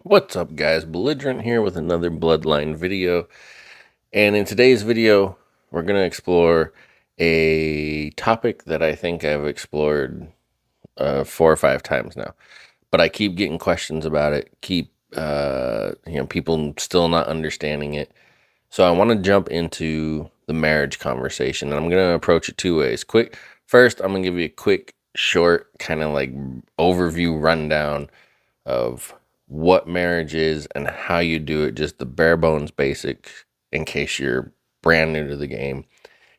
What's up, guys? Belligerent here with another Bloodline video. And in today's video, we're going to explore a topic that I think I've explored 4 or 5 times now. But I keep getting questions about it, people still not understanding it. So I want to jump into the marriage conversation, and I'm going to approach it 2 ways. First, I'm going to give you a quick, short, kind of like overview rundown of what marriage is and how you do it, just the bare bones basic, in case you're brand new to the game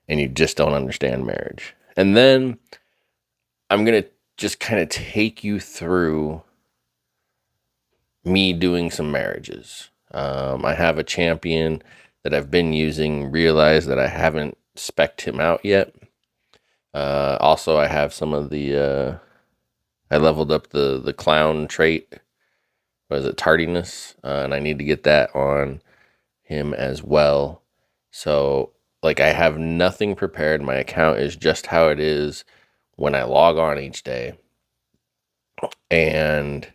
and you just don't understand marriage. And then I'm going to just kind of take you through me doing some marriages. I have a champion that I've been using, realized that I haven't spec'd him out yet. Also, I have some of I leveled up the clown trait. What is it, tardiness? And I need to get that on him as well. So, like, I have nothing prepared. My account is just how it is when I log on each day. And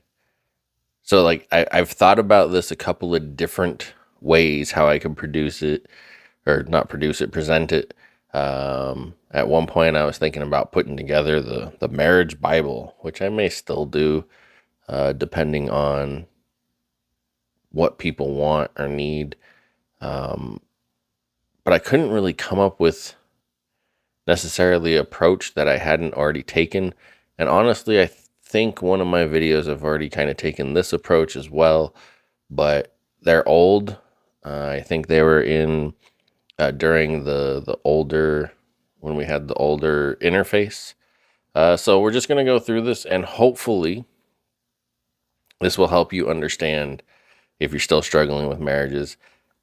so, like, I've thought about this a couple of different ways how I can produce it, or not produce it, present it. At one point, I was thinking about putting together the marriage Bible, which I may still do, depending on what people want or need. But I couldn't really come up with necessarily an approach that I hadn't already taken. And honestly, I think one of my videos I've already kind of taken this approach as well, but they're old. I think they were in during the older, when we had the older interface. So we're just going to go through this, and hopefully this will help you understand, if you're still struggling with marriages,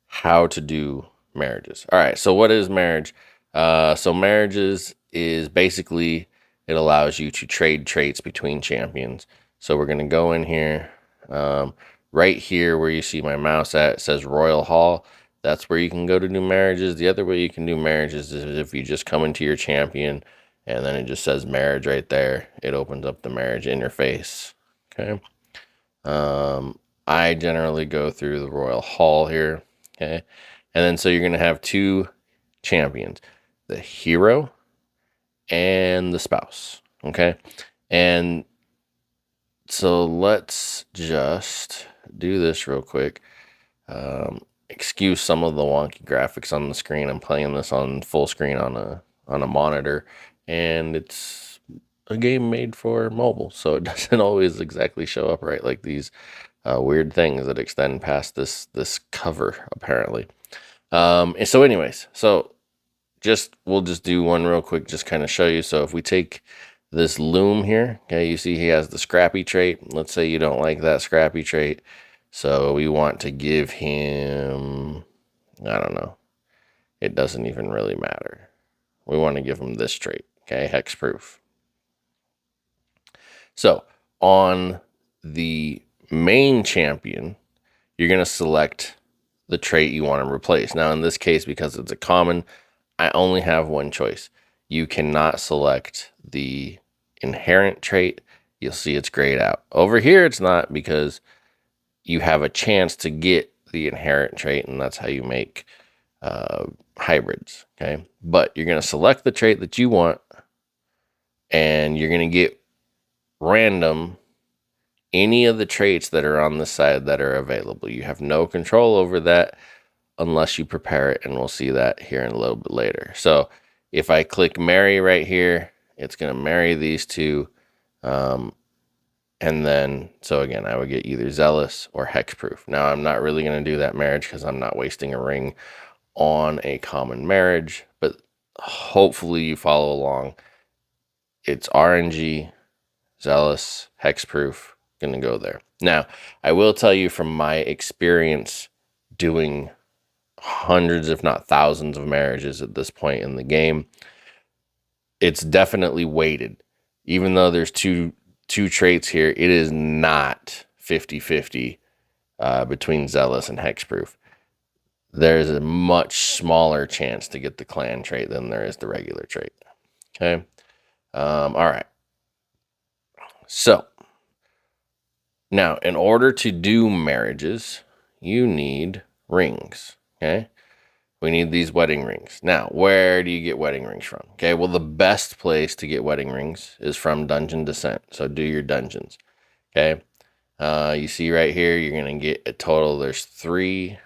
how to do marriages. All right, so what is marriage? So marriages is basically, it allows you to trade traits between champions. So we're going to go in here, right here where you see my mouse at, it says Royal Hall. That's where you can go to do marriages. The other way you can do marriages is if you just come into your champion and then it just says marriage right there. It opens up the marriage interface. Okay. I generally go through the Royal Hall here. Okay. And then so you're going to have two champions, the hero and the spouse. Okay. And so let's just do this real quick. Excuse some of the wonky graphics on the screen. I'm playing this on full screen on a monitor, and it's a game made for mobile, so it doesn't always exactly show up right, like these weird things that extend past this cover, apparently. And so anyways, so we'll just do one real quick, just kind of show you. So if we take this loom here, okay, you see he has the scrappy trait. Let's say you don't like that scrappy trait, so we want to give him, I don't know, it doesn't even really matter. We want to give him this trait, okay, hexproof. So on the main champion, you're going to select the trait you want to replace. Now, in this case, because it's a common, I only have one choice. You cannot select the inherent trait. You'll see it's grayed out. Over here, it's not, because you have a chance to get the inherent trait, and that's how you make hybrids, okay? But you're going to select the trait that you want, and you're going to get random any of the traits that are on the side that are available. You have no control over that unless you prepare it, and we'll see that here in a little bit later. So if I click marry right here, it's going to marry these two. And then, so again, I would get either zealous or hexproof. Now, I'm not really going to do that marriage because I'm not wasting a ring on a common marriage, but hopefully you follow along. It's RNG, zealous, hexproof, going to go there. Now, I will tell you from my experience doing hundreds, if not thousands, of marriages at this point in the game, it's definitely weighted. Even though there's two traits here, it is not 50-50 between zealous and hexproof. There's a much smaller chance to get the clan trait than there is the regular trait. Okay. All right. So Now, in order to do marriages, you need rings, okay? We need these wedding rings. Now, where do you get wedding rings from? Okay, well, the best place to get wedding rings is from Dungeon Descent. So do your dungeons, okay? You see right here, you're going to get a total. There's 3,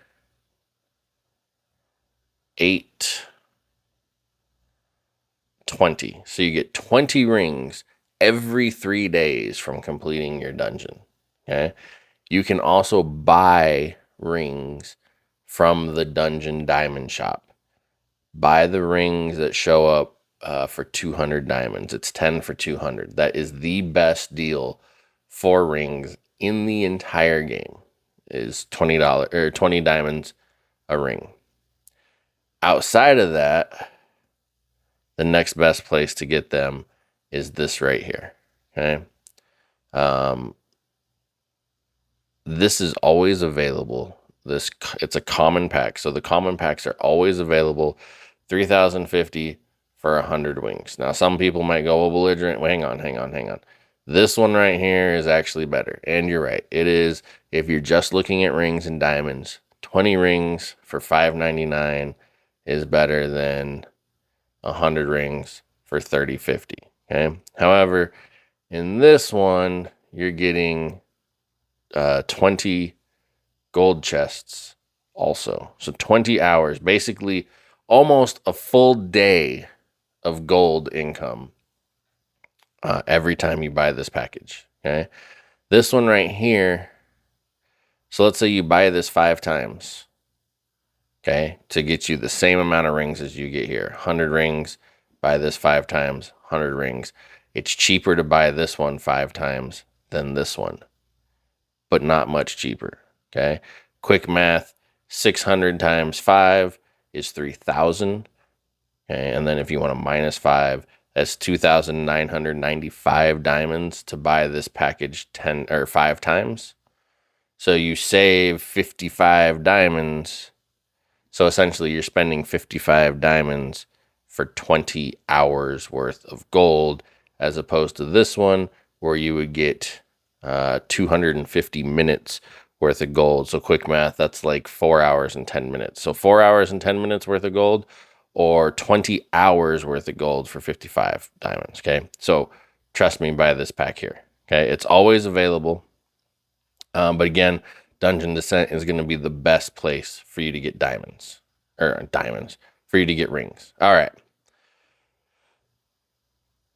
8, 20. So you get 20 rings every 3 days from completing your dungeon, okay? You can also buy rings from the Dungeon Diamond Shop. Buy the rings that show up for 200 diamonds. It's 10 for 200. That is the best deal for rings in the entire game. Is $20 or 20 diamonds a ring. Outside of that, the next best place to get them is this right here. Okay. This is always available. It's a common pack. So the common packs are always available. 3,050 for 100 wings. Now, some people might go, well, belligerent. Well, hang on. This one right here is actually better. And you're right. It is. If you're just looking at rings and diamonds, 20 rings for $5.99 is better than 100 rings for $30.50. Okay. However, in this one, you're getting 20 gold chests also. So 20 hours, basically almost a full day of gold income every time you buy this package. Okay. This one right here. So let's say you buy this 5 times. Okay. To get you the same amount of rings as you get here. 100 rings, buy this 5 times, 100 rings. It's cheaper to buy this one 5 times than this one, but not much cheaper. Okay. Quick math, 600 times 5 is 3,000. Okay. And then if you want to minus 5, that's 2,995 diamonds to buy this package 10 or 5 times. So you save 55 diamonds. So essentially you're spending 55 diamonds for 20 hours worth of gold, as opposed to this one where you would get 250 minutes worth of gold. So quick math, that's like 4 hours and 10 minutes. So 4 hours and 10 minutes worth of gold, or 20 hours worth of gold for 55 diamonds. Okay. So trust me, buy this pack here. Okay. It's always available. But again, Dungeon Descent is going to be the best place for you to get diamonds, for you to get rings. All right.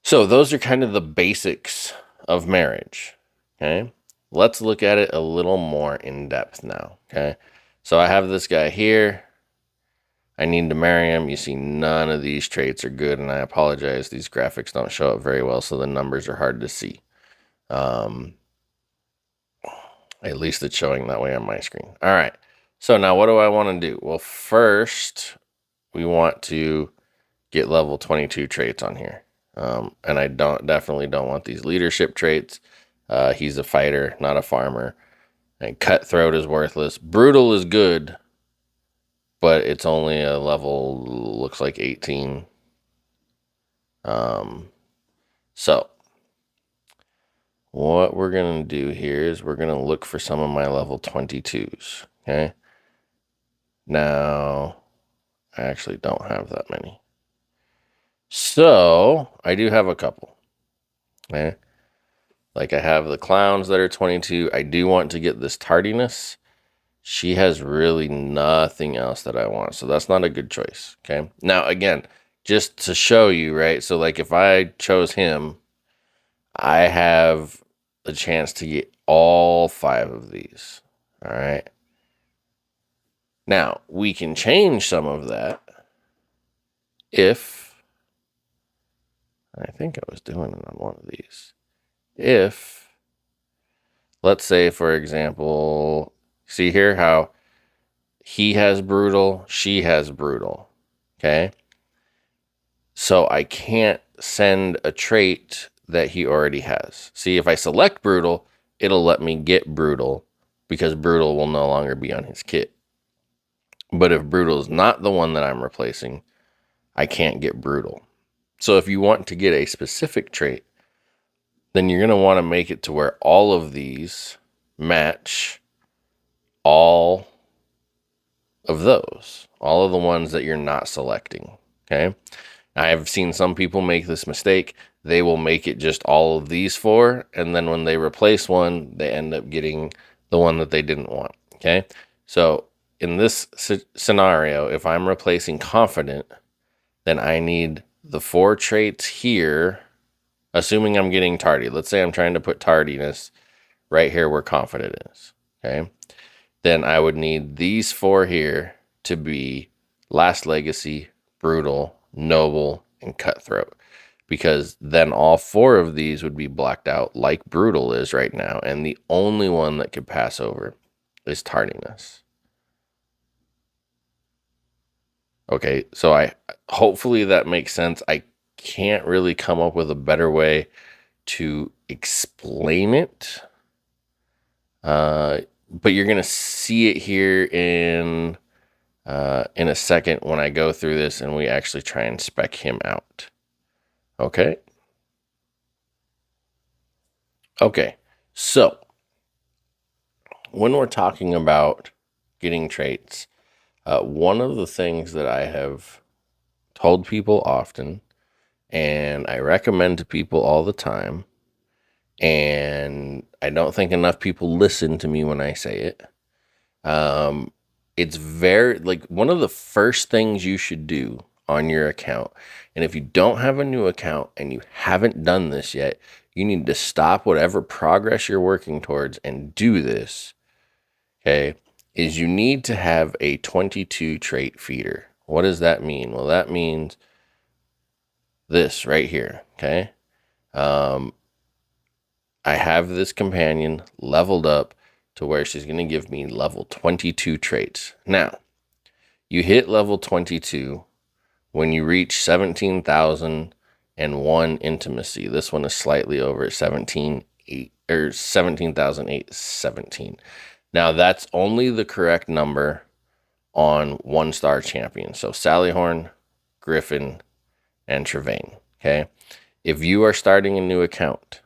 So those are kind of the basics of marriage. Okay. Let's look at it a little more in depth now. Okay. So I have this guy here. I need to marry him. You see, none of these traits are good, and I apologize. These graphics don't show up very well, so the numbers are hard to see. At least it's showing that way on my screen. All right. So now what do I want to do? Well, first, we want to get level 22 traits on here. And I definitely don't want these leadership traits. He's a fighter, not a farmer. And cutthroat is worthless. Brutal is good, but it's only a level, looks like 18. So what we're going to do here is we're going to look for some of my level 22s. Okay. Now, I actually don't have that many. So I do have a couple. Okay. Like I have the clowns that are 22. I do want to get this tardiness. She has really nothing else that I want. So that's not a good choice. Okay. Now, again, just to show you, right? So like if I chose him, I have the chance to get all 5 of these. All right. Now, we can change some of that if, I think I was doing it on one of these. If, let's say, for example, see here how he has brutal, she has brutal. Okay. So I can't send a trait that he already has. See, if I select brutal, it'll let me get brutal because brutal will no longer be on his kit. But if brutal is not the one that I'm replacing, I can't get brutal. So if you want to get a specific trait, then you're going to want to make it to where all of these match all of those, all of the ones that you're not selecting. Okay. I have seen some people make this mistake. They will make it just all of these four, and then when they replace one, they end up getting the one that they didn't want. Okay. So in this scenario, if I'm replacing confident, then I need the 4 traits here, assuming I'm getting tardy. Let's say I'm trying to put tardiness right here where confident is. Okay. Then I would need these 4 here to be last legacy, brutal, noble, and cutthroat, because then all 4 of these would be blacked out like brutal is right now, and the only one that could pass over is tardiness. Okay, so hopefully that makes sense. I can't really come up with a better way to explain it, but you're gonna see it here in a second when I go through this and we actually try and spec him out. Okay. Okay. So when we're talking about getting traits, one of the things that I have told people often, and I recommend to people all the time, and I don't think enough people listen to me when I say it. It's very, like, one of the first things you should do on your account, and if you don't have a new account and you haven't done this yet, you need to stop whatever progress you're working towards and do this, okay, is you need to have a 22 trait feeder. What does that mean? Well, that means this right here, okay? I have this companion leveled up to where she's going to give me level 22 traits. Now, you hit level 22 when you reach 17,001 intimacy. This one is slightly over 17,817. Now, that's only the correct number on 1-star champion. So Sallyhorn, Griffin, and Trevane. Okay. If you are starting a new account,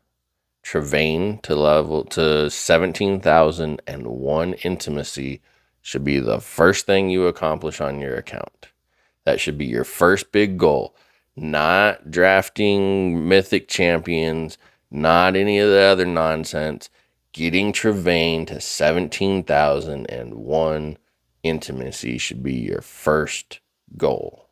Trevane to 17,001 intimacy should be the first thing you accomplish on your account. That should be your first big goal. Not drafting mythic champions, not any of the other nonsense. Getting Trevane to 17,001 intimacy should be your first goal.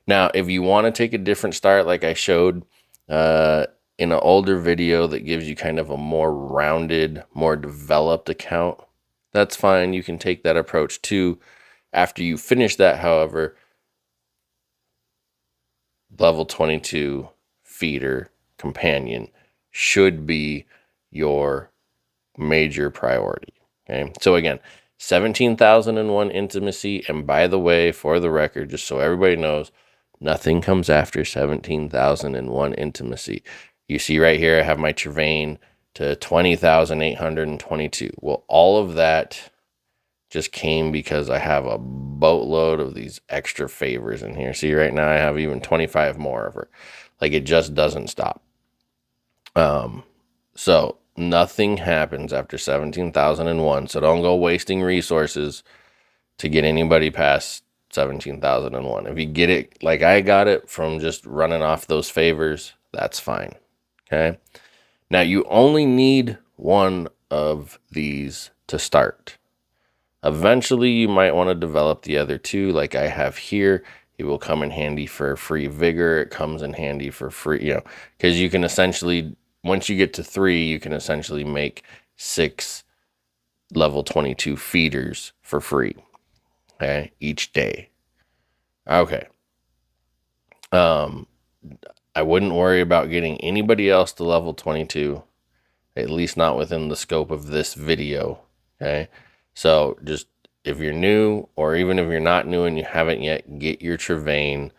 Now, if you want to take a different start, like I showed in an older video that gives you kind of a more rounded, more developed account, that's fine. You can take that approach too. After you finish that, however, level 22 feeder companion should be your major priority. Okay, so again, 17,001 intimacy, and by the way, for the record, just so everybody knows, nothing comes after 17,001 intimacy. You see right here, I have my Trevane to 20,822. Well, all of that just came because I have a boatload of these extra favors in here. See, right now I have even 25 more of her. Like, it just doesn't stop. So nothing happens after 17,001. So don't go wasting resources to get anybody past 17,001. If you get it like I got it from just running off those favors, that's fine. Okay. Now you only need one of these to start. Eventually you might want to develop the other two, like I have here. It will come in handy for free vigor. It comes in handy for free, because you can essentially, once you get to 3, you can essentially make 6 level 22 feeders for free. Okay, each day. Okay. I wouldn't worry about getting anybody else to level 22, at least not within the scope of this video. Okay. So just, if you're new, or even if you're not new and you haven't yet, get your Trevane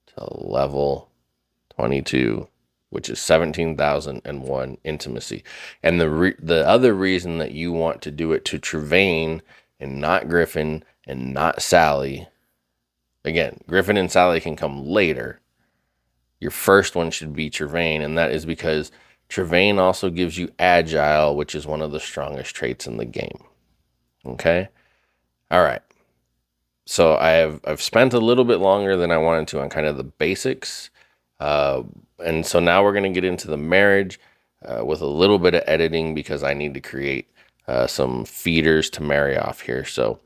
to level 22, which is 17,001 intimacy. And the other reason that you want to do it to Trevane and not Griffin and not Sally, again, Griffin and Sally can come later. Your first one should be Trevane, and that is because Travain also gives you agile, which is one of the strongest traits in the game. Okay. All right. So I've spent a little bit longer than I wanted to on kind of the basics. And so now we're going to get into the marriage with a little bit of editing because I need to create some feeders to marry off here. So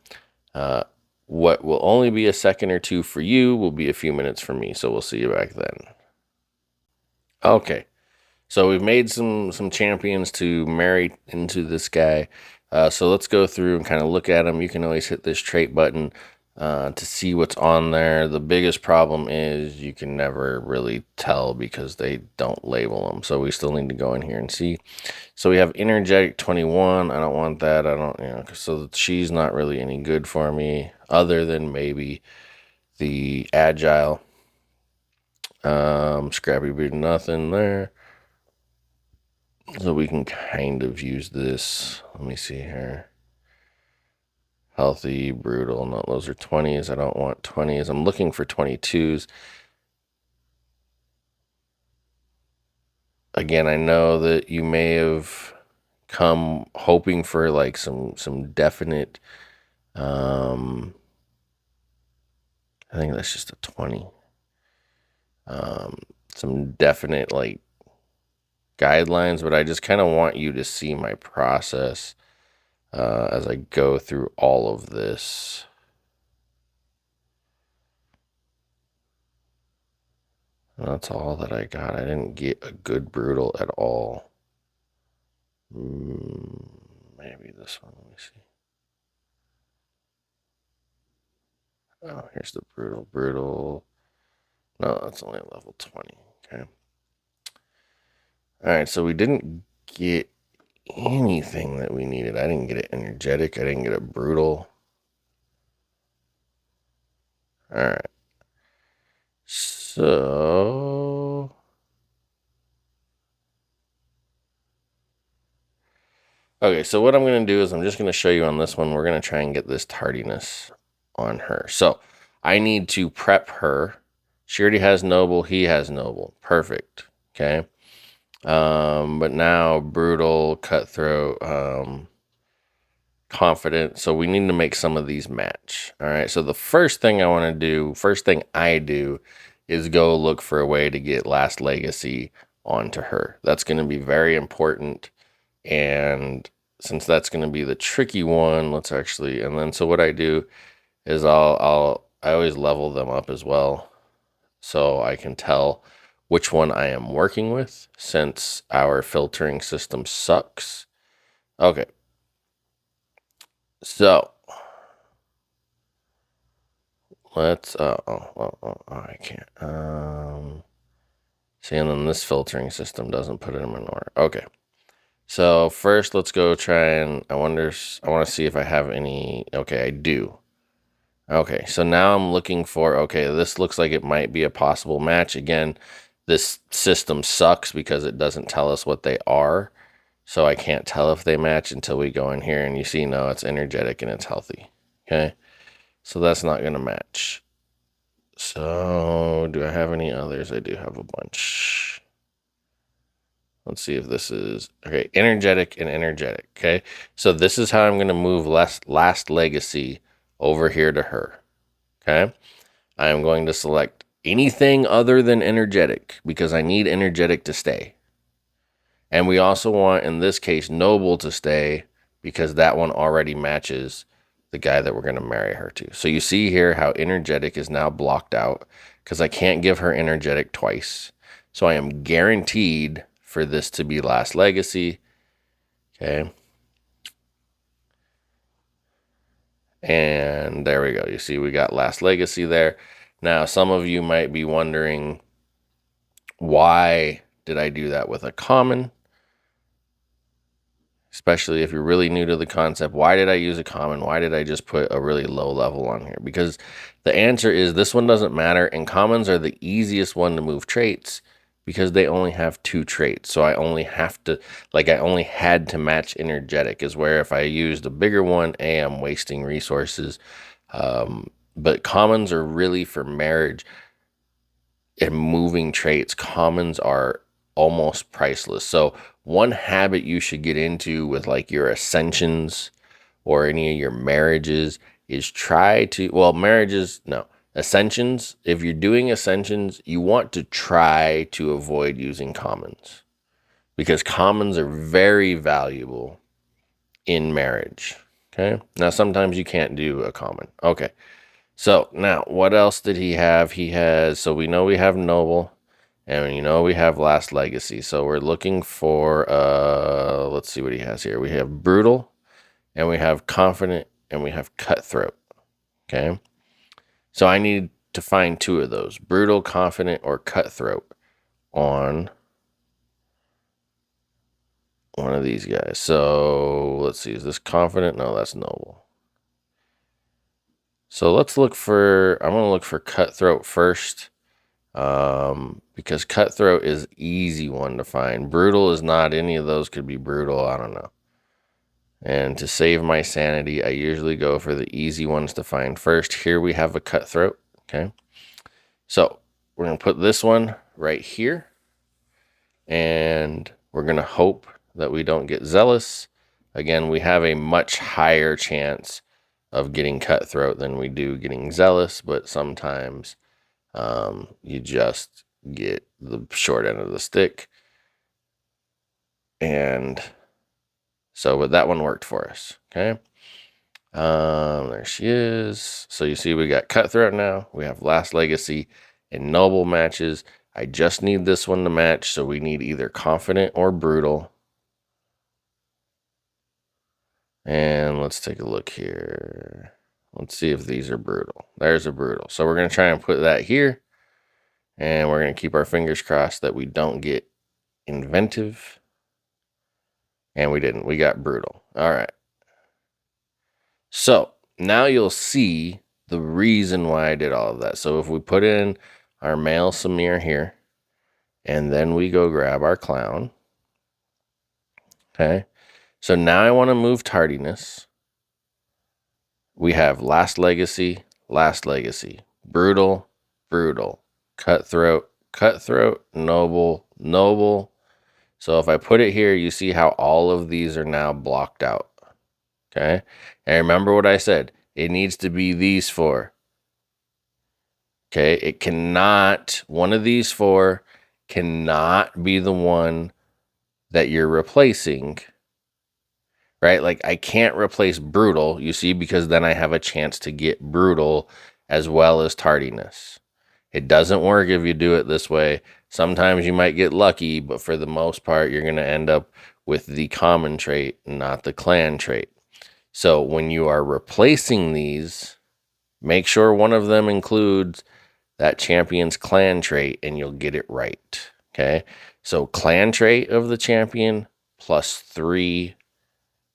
what will only be a second or two for you will be a few minutes for me. So we'll see you back then. Okay. So we've made some champions to marry into this guy. So let's go through and kind of look at them. You can always hit this trait button to see what's on there. The biggest problem is you can never really tell because they don't label them. So we still need to go in here and see. So we have energetic 21. I don't want that. I don't, so she's not really any good for me other than maybe the agile. Scrappy Boot, nothing there. So we can kind of use this. Let me see here. Healthy, brutal. No, those are 20s. I don't want 20s. I'm looking for 22s. Again, I know that you may have come hoping for like some definite. I think that's just a 20. Some definite like guidelines, but I just kind of want you to see my process as I go through all of this. That's all that I got. I didn't get a good brutal at all. Maybe this one. Let me see. Oh, here's the brutal. Brutal. No, that's only level 20. Okay. All right, so we didn't get anything that we needed. I didn't get it energetic. I didn't get it brutal. All right. So okay, so what I'm going to do is I'm just going to show you on this one. We're going to try and get this tardiness on her. So I need to prep her. She already has noble. He has noble. Perfect. Okay. But now brutal, cutthroat, confident. So we need to make some of these match. All right. So the first thing I do is go look for a way to get Last Legacy onto her. That's going to be very important. And since that's going to be the tricky one, let's actually, and then so what I do is I always level them up as well, so I can tell which one I am working with since our filtering system sucks. Okay. So let's, I can't, see, and then this filtering system doesn't put them in order. Okay. So first, let's go try and I want to see if I have any. Okay, I do. Okay, so now I'm looking for, okay, this looks like it might be a possible match. Again, this system sucks because it doesn't tell us what they are. So I can't tell if they match until we go in here and you see, no, it's energetic and it's healthy. Okay, so that's not going to match. So do I have any others? I do have a bunch. Let's see if this is, okay, energetic and energetic, okay? So this is how I'm going to move Last Legacy over here to her, okay? I am going to select anything other than energetic because I need energetic to stay. And we also want, in this case, noble to stay because that one already matches the guy that we're going to marry her to. So you see here how energetic is now blocked out because I can't give her energetic twice. So I am guaranteed for this to be Last Legacy. Okay. And there we go. You see, we got Last Legacy there. Now, some of you might be wondering, why did I do that with a common? Especially if you're really new to the concept. Why did I use a common? Why did I just put a really low level on here? Because the answer is this one doesn't matter. And commons are the easiest one to move traits because they only have 2 traits. So I only have to, I only had to match energetic, is where if I used a bigger one, I'm wasting resources. But commons are really for marriage and moving traits. Commons are almost priceless. So one habit you should get into with like your ascensions or any of your marriages is try to, well, marriages, no, ascensions. If you're doing ascensions, you want to try to avoid using commons because commons are very valuable in marriage. Okay. Now, sometimes you can't do a common. Okay. So now what else did he have? He has, so we know we have noble and we have last legacy. So we're looking for, let's see what he has here. We have brutal and we have confident and we have cutthroat. Okay. So I need to find two of those, brutal, confident, or cutthroat on one of these guys. So let's see, is this confident? No, that's noble. So let's look for, I'm going to look for cutthroat first. Because cutthroat is easy one to find. Brutal is not. Any of those could be brutal. I don't know. And to save my sanity, I usually go for the easy ones to find first. Here we have a cutthroat. Okay. So we're going to put this one right here. And we're going to hope that we don't get zealous. Again, we have a much higher chance of getting cutthroat than we do getting zealous, but sometimes you just get the short end of the stick. And so, but that one worked for us. Okay. There she is. So you see we got cutthroat now. We have last legacy and noble matches. I just need this one to match. So we need either confident or brutal. And let's take a look here. Let's see if these are brutal. There's a brutal. So we're going to try and put that here. And we're going to keep our fingers crossed that we don't get inventive. And we didn't. We got brutal. All right. So now you'll see the reason why I did all of that. So if we put in our male Samir here, and then we go grab our clown. Okay. So now I want to move tardiness. We have last legacy, brutal, brutal, cutthroat, cutthroat, noble, noble. So if I put it here, you see how all of these are now blocked out. Okay. And remember what I said. It needs to be these four. Okay. It cannot, one of these four cannot be the one that you're replacing. Right? Like I can't replace brutal, you see, because then I have a chance to get brutal as well as tardiness. It doesn't work if you do it this way. Sometimes you might get lucky, but for the most part, you're going to end up with the common trait, not the clan trait. So when you are replacing these, make sure one of them includes that champion's clan trait and you'll get it right. Okay. So clan trait of the champion plus 3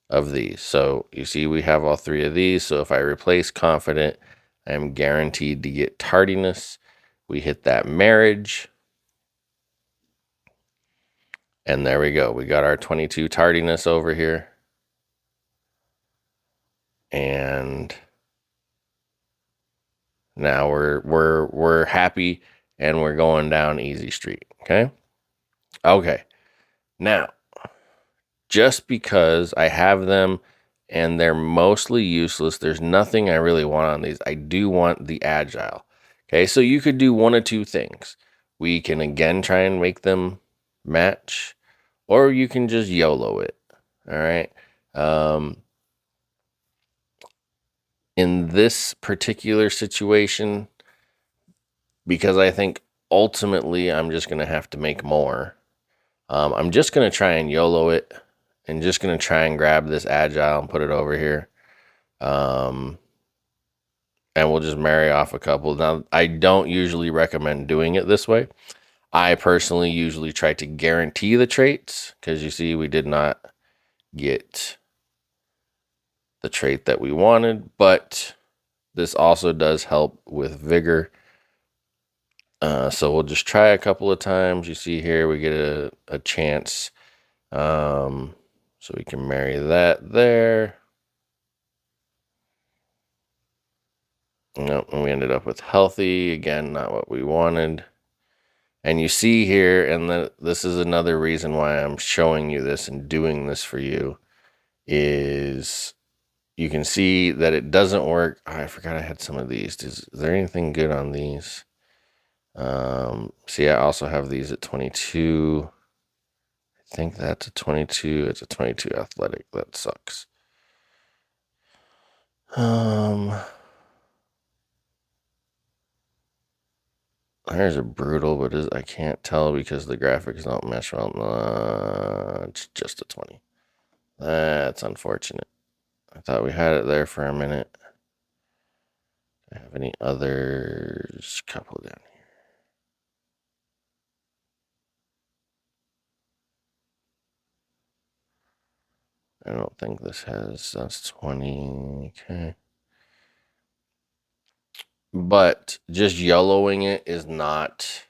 of these. So you see we have all 3 of these. So if I replace confident, I am guaranteed to get tardiness. We hit that marriage. And there we go. We got our 22 tardiness over here. And now we're happy and we're going down easy street. Okay. Okay. Now, just because I have them and they're mostly useless, there's nothing I really want on these. I do want the agile. Okay. So you could do one of two things. We can again try and make them match, or you can just YOLO it. All right. In this particular situation, because I think ultimately I'm just going to have to make more, I'm just going to try and YOLO it and just going to try and grab this agile and put it over here. And we'll just marry off a couple. Now, I don't usually recommend doing it this way. I personally usually try to guarantee the traits because you see we did not get the trait that we wanted, but this also does help with vigor. So we'll just try a couple of times. You see here we get a chance. So we can marry that there. Nope, and we ended up with healthy. Again, not what we wanted. And you see here, and this is another reason why I'm showing you this and doing this for you, is you can see that it doesn't work. Oh, I forgot I had some of these. Is there anything good on these? See, I also have these at 22. I think that's a 22. It's a 22 athletic. That sucks. There's a brutal, but I can't tell because the graphics don't mesh well. It's just a 20. That's unfortunate. I thought we had it there for a minute. Do I have any others? Couple down here. I don't think this has, that's 20. Okay. But just yellowing it is not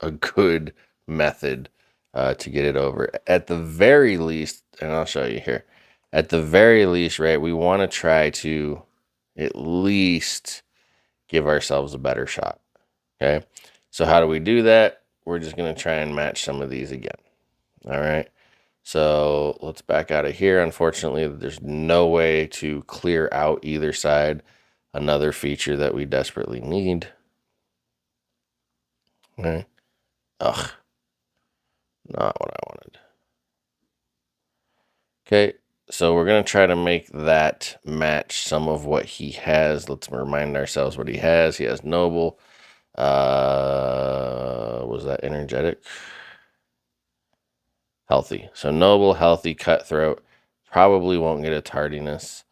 a good method to get it over. At the very least, and I'll show you here, at the very least, right, we want to try to at least give ourselves a better shot. Okay. So how do we do that? We're just going to try and match some of these again. All right. So let's back out of here. Unfortunately, there's no way to clear out either side. Another feature that we desperately need. Okay. Ugh. Not what I wanted. Okay. So we're going to try to make that match some of what he has. Let's remind ourselves what he has. He has Noble. Was that energetic? Healthy. So Noble, healthy, cutthroat. Probably won't get a tardiness.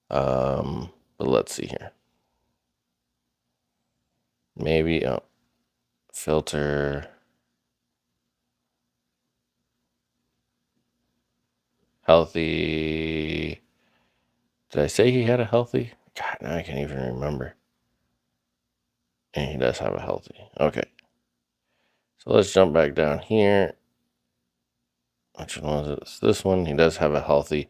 But let's see here. Maybe, filter. Healthy. Did I say he had a healthy? God, now I can't even remember. And he does have a healthy. Okay. So let's jump back down here. Which one was it? It's this one. He does have a healthy.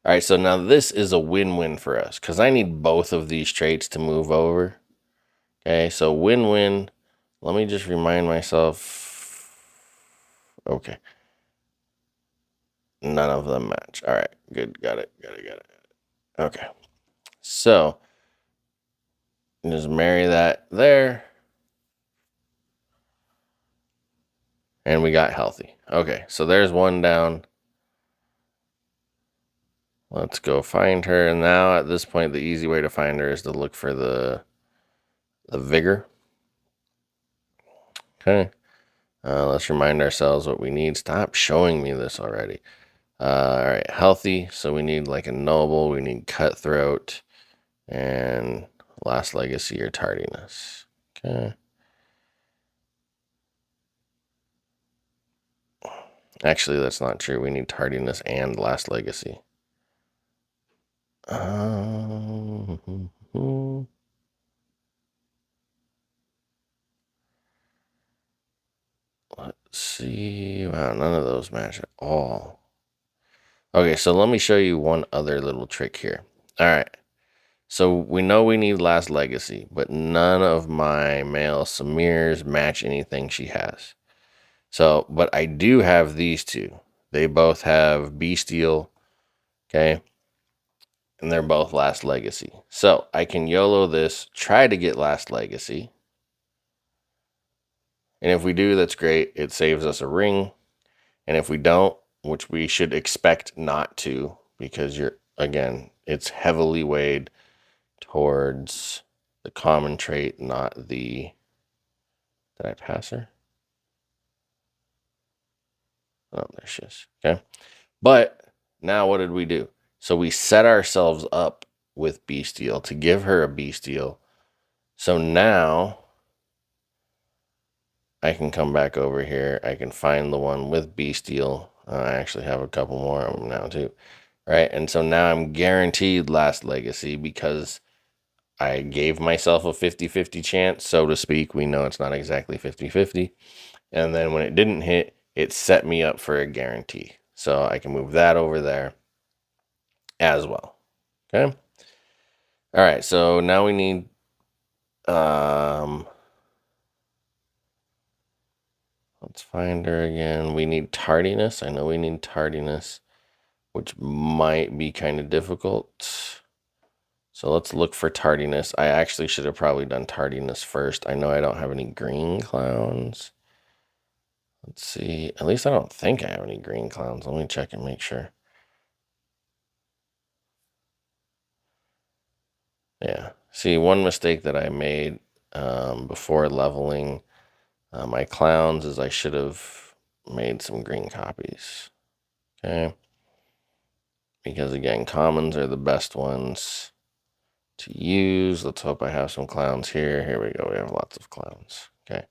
All right, so now this is a win-win for us because I need both of these traits to move over. Okay, so win-win. Let me just remind myself. Okay. None of them match. All right, good. Got it. Okay. So just marry that there. And we got healthy. Okay, so there's one down. Let's go find her. And now at this point, the easy way to find her is to look for the vigor. Okay. Let's remind ourselves what we need. Stop showing me this already. All right, healthy. So we need like a noble. We need cutthroat and last legacy or tardiness. Okay. Actually, that's not true. We need tardiness and last legacy. Let's see. Wow, none of those match at all. Okay, so let me show you one other little trick here. All right. So we know we need last legacy, but none of my male Samirs match anything she has. So, but I do have these two. They both have Bestial, okay? And they're both last legacy. So I can YOLO this, try to get last legacy. And if we do, that's great. It saves us a ring. And if we don't, which we should expect not to, because again, it's heavily weighed towards the common trait, not the, did I pass her? Oh, there she is. Okay. But now what did we do? So we set ourselves up with Bestial to give her a Bestial. So now I can come back over here. I can find the one with Bestial. I actually have a couple more of them now too. Right. And so now I'm guaranteed last legacy because I gave myself a 50-50 chance, so to speak. We know it's not exactly 50-50. And then when it didn't hit, it set me up for a guarantee. So I can move that over there as well. Okay. All right. So now we need Let's find her again. We need tardiness. I know we need tardiness, which might be kind of difficult. So let's look for tardiness. I actually should have probably done tardiness first. I know I don't have any green clowns. Let's see. At least I don't think I have any green clowns. Let me check and make sure. Yeah. See, one mistake that I made before leveling my clowns is I should have made some green copies. Okay. Because again, commons are the best ones to use. Let's hope I have some clowns here. Here we go. We have lots of clowns. Okay.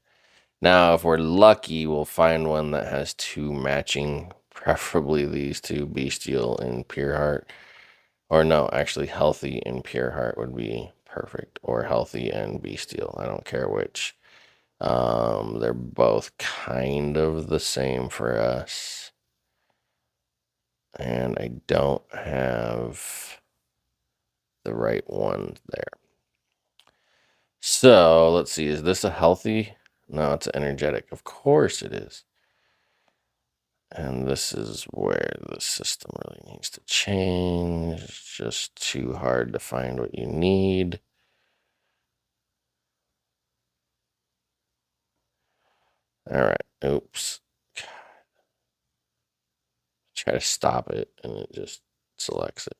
Now, if we're lucky, we'll find one that has two matching, preferably these two, Bestial and Pure Heart. Or no, actually Healthy and Pure Heart would be perfect. Or Healthy and Bestial. I don't care which. They're both kind of the same for us. And I don't have the right one there. So let's see, is this a healthy? No, it's energetic. Of course it is. And this is where the system really needs to change. It's just too hard to find what you need. All right. Oops. Try to stop it and it just selects it.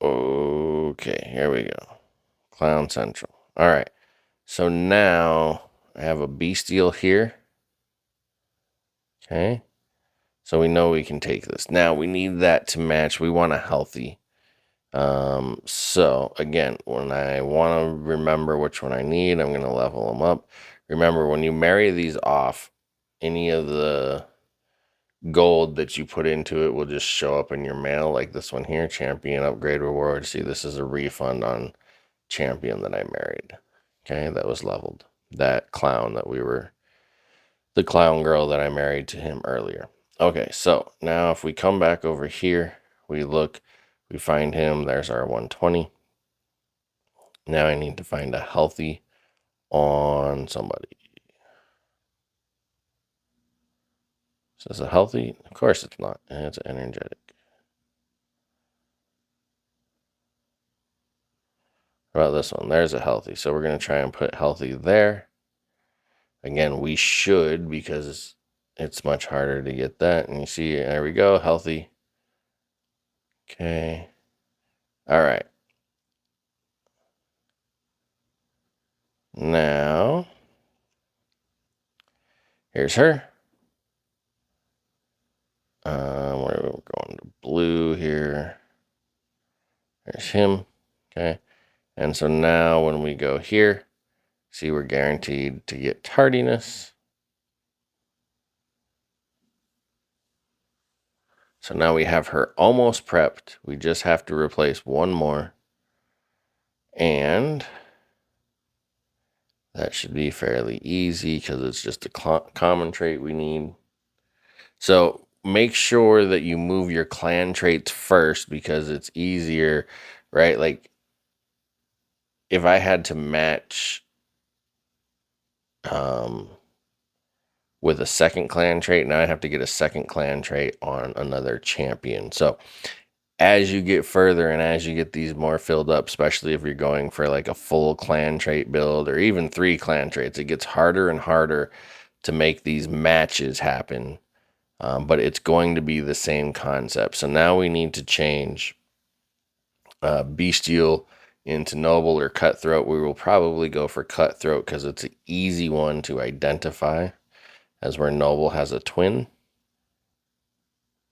Okay, here we go. Clown Central. All right. So now I have a Bestial here. Okay. So we know we can take this. Now we need that to match. We want a healthy. So again, when I want to remember which one I need, I'm going to level them up. Remember, when you marry these off, any of the gold that you put into it will just show up in your mail, like this one here, champion upgrade reward. See, this is a refund on champion that I married. Okay, that was leveled. That clown that we were, the clown girl that I married to him earlier. Okay, so now if we come back over here, we look, we find him, there's our 120. Now I need to find a healthy on somebody. Is this a healthy? Of course it's not. It's energetic. How about this one? There's a healthy. So we're going to try and put healthy there. Again, we should, because it's much harder to get that. And you see, there we go, healthy. Okay. All right. Now, here's her. We're going to blue here. There's him. Okay. And so now when we go here, see, we're guaranteed to get tardiness. So now we have her almost prepped. We just have to replace one more. And that should be fairly easy because it's just a common trait we need. So make sure that you move your clan traits first because it's easier, right? Like if I had to match with a second clan trait, now I have to get a second clan trait on another champion. So as you get further and as you get these more filled up, especially if you're going for like a full clan trait build or even 3 clan traits, it gets harder and harder to make these matches happen. But it's going to be the same concept. So now we need to change Bestial into Noble or Cutthroat. We will probably go for Cutthroat because it's an easy one to identify, as where Noble has a twin.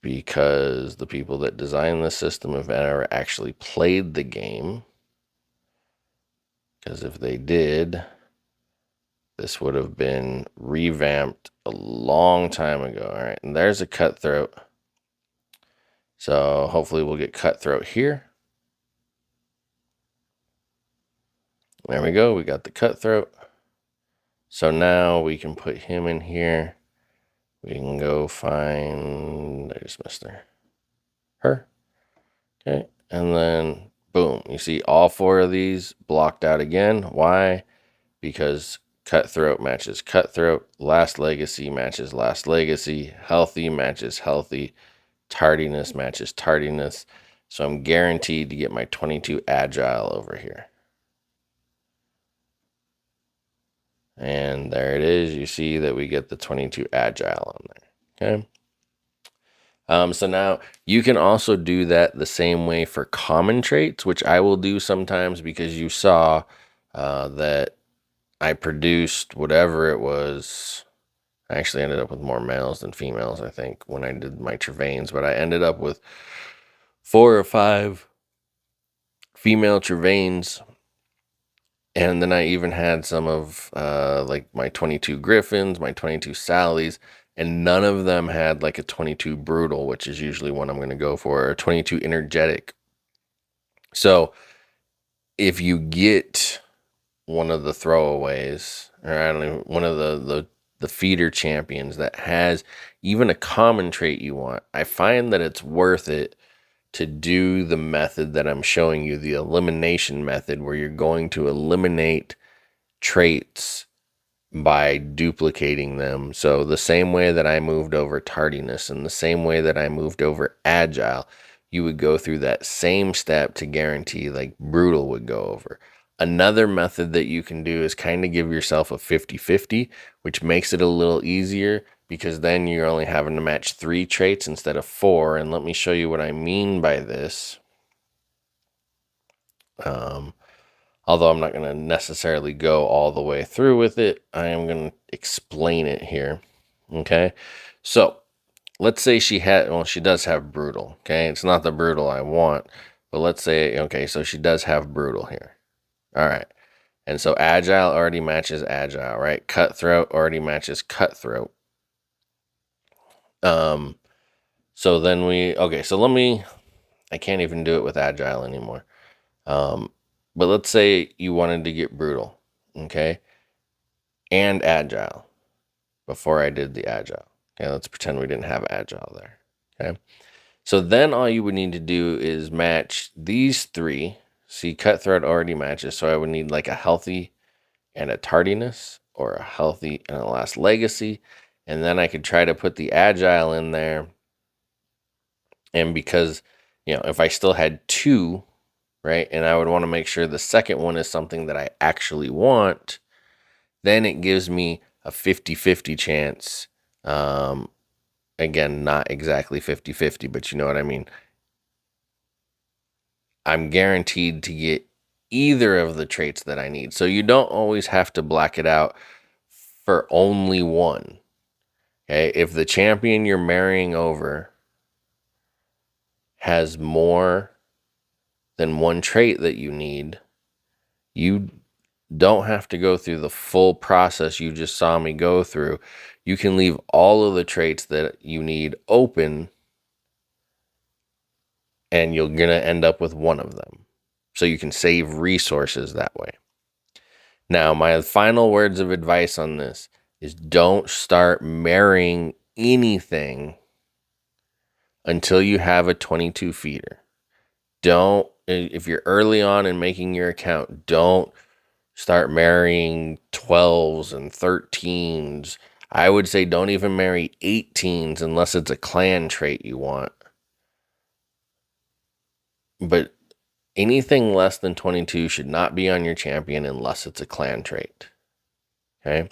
Because the people that designed the system have never actually played the game. Because if they did, this would have been revamped a long time ago. All right, and there's a Cutthroat. So hopefully we'll get Cutthroat here. There we go. We got the Cutthroat. So now we can put him in here. We can go find, I just missed her. Okay, and then boom, you see all 4 of these blocked out again. Why? Because cutthroat matches cutthroat, last legacy matches last legacy, healthy matches healthy, tardiness matches tardiness. So I'm guaranteed to get my 22 agile over here. And there it is. You see that we get the 22 agile on there. Okay. So now you can also do that the same way for common traits, which I will do sometimes because you saw that I produced whatever it was. I actually ended up with more males than females, I think, when I did my Trevains, but I ended up with 4 or 5 female Trevains. And then I even had some of like my 22 Griffins, my 22 Sallys, and none of them had like a 22 Brutal, which is usually one I'm going to go for, or a 22 Energetic. So if you get one of the throwaways, or I don't know, one of the feeder champions that has even a common trait you want, I find that it's worth it to do the method that I'm showing you, the elimination method, where you're going to eliminate traits by duplicating them. So the same way that I moved over tardiness and the same way that I moved over agile, you would go through that same step to guarantee like brutal would go over. Another method that you can do is kind of give yourself a 50-50, which makes it a little easier because then you're only having to match 3 traits instead of 4. And let me show you what I mean by this. Although I'm not going to necessarily go all the way through with it, I am going to explain it here. Okay. So let's say she does have brutal. Okay. It's not the brutal I want, but let's say, okay, so she does have brutal here. All right. And so agile already matches agile, right? Cutthroat already matches cutthroat. So then I can't even do it with agile anymore. But let's say you wanted to get brutal, okay? And agile before I did the agile. Okay, let's pretend we didn't have agile there. Okay. So then all you would need to do is match these 3. See, cutthroat already matches. So I would need like a healthy and a tardiness, or a healthy and a last legacy. And then I could try to put the agile in there. And because, if I still had 2, right, and I would want to make sure the second one is something that I actually want, then it gives me a 50-50 chance. Again, not exactly 50-50, but you know what I mean. I'm guaranteed to get either of the traits that I need. So you don't always have to black it out for only one. Okay, if the champion you're marrying over has more than one trait that you need, you don't have to go through the full process you just saw me go through. You can leave all of the traits that you need open, and you're going to end up with one of them. So you can save resources that way. Now, my final words of advice on this is don't start marrying anything until you have a 22 feeder. If you're early on in making your account, don't start marrying 12s and 13s. I would say don't even marry 18s unless it's a clan trait you want. But anything less than 22 should not be on your champion unless it's a clan trait. Okay.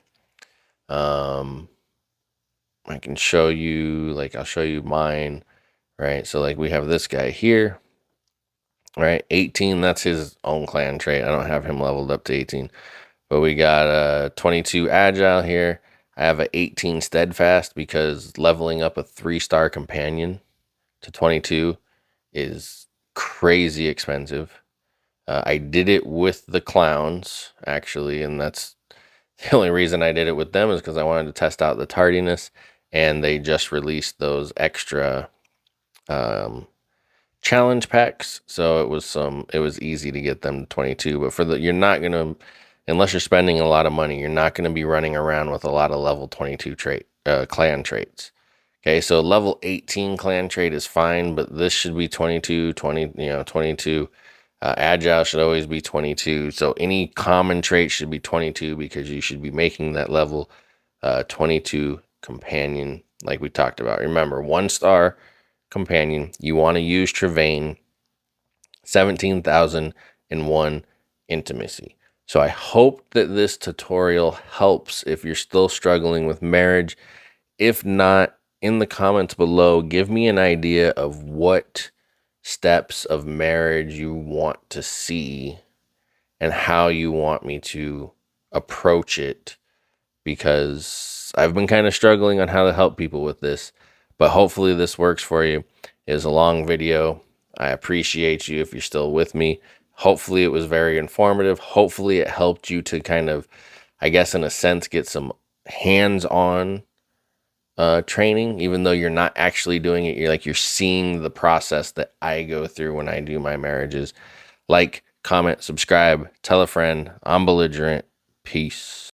I can show you, I'll show you mine, right? So we have this guy here, right? 18, that's his own clan trait. I don't have him leveled up to 18. But we got a 22 agile here. I have a 18 steadfast because leveling up a 3-star companion to 22 is crazy expensive. I did it with the clowns, actually, and that's the only reason I did it with them is because I wanted to test out the tardiness, and they just released those extra challenge packs, so it was easy to get them to 22. But you're not gonna, unless you're spending a lot of money, you're not gonna be running around with a lot of level 22 clan traits, Okay, so level 18 clan trait is fine, but this should be 22, 22. Agile should always be 22. So any common trait should be 22 because you should be making that level 22 companion like we talked about. Remember, 1-star companion, you want to use Travain, 17,001 intimacy. So I hope that this tutorial helps if you're still struggling with marriage. If not, in the comments below, give me an idea of what steps of marriage you want to see and how you want me to approach it, because I've been kind of struggling on how to help people with this, but hopefully this works for you. It is a long video. I appreciate you if you're still with me. Hopefully it was very informative. Hopefully it helped you to kind of, I guess in a sense, get some hands-on training, even though you're not actually doing it. You're seeing the process that I go through when I do my marriages. Like, comment, subscribe, tell a friend. I'm Belligerent. Peace.